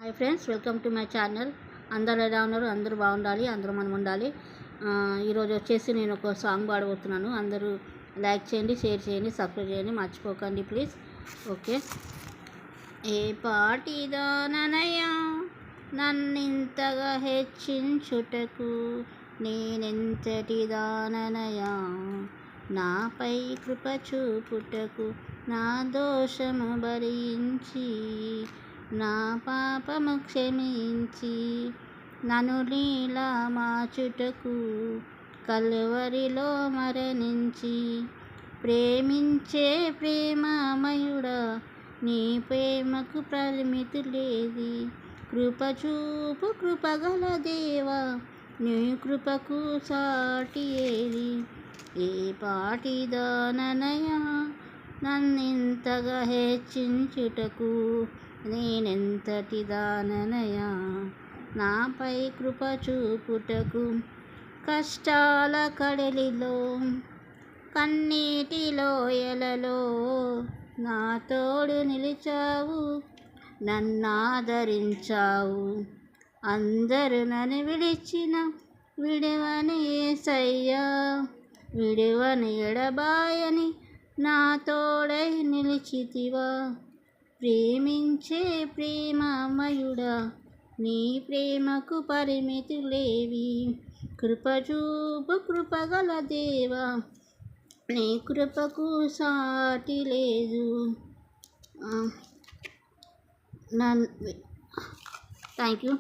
Hi friends, welcome to my channel. అందరూ ఎలా ఉన్నారు? అందరూ బాగుండాలి, అందరూ మనం ఉండాలి. ఈరోజు వచ్చేసి నేను ఒక సాంగ్ పాడబోతున్నాను. అందరూ లైక్ చేయండి, షేర్ చేయండి, సబ్స్క్రైబ్ చేయండి, మర్చిపోకండి ప్లీజ్. ఓకే. ఏ పాటిదాననయ్యా నన్నింతగా హెచ్చించుటకు, నేనెంతటిదాననయ్యా నాపై కృప చూపుటకు, నా దోషము భరించి నా పాపము క్షమించి నన్ను నీలా మార్చుటకు కల్వరిలో మరణించి ప్రేమించే ప్రేమమయుడా, నీ ప్రేమకు పరిమితి లేది. కృప చూపు కృపగల దేవా, నీ కృపకు సాటి ఏది. ఏ పాటిదాననయ్యా నన్నింతగా హెచ్చించుటకు, నేనెంతటిదాననయ్యా నాపై కృప చూపుటకు. కష్టాల కడలిలో కన్నీటి లోయలలో నా తోడు నిలిచావు, నన్నాదరించావు. అందరూ నన్ను విడిచిన విడవని యేసయ్యా, విడవని ఎడబాయని నా తోడై నిలిచితివా. ప్రేమించే ప్రేమమయుడా, నీ ప్రేమకు పరిమితి లేవి. కృపచూపు కృపగల దేవా, నీ కృపకు సాటి లేదు. Thank you.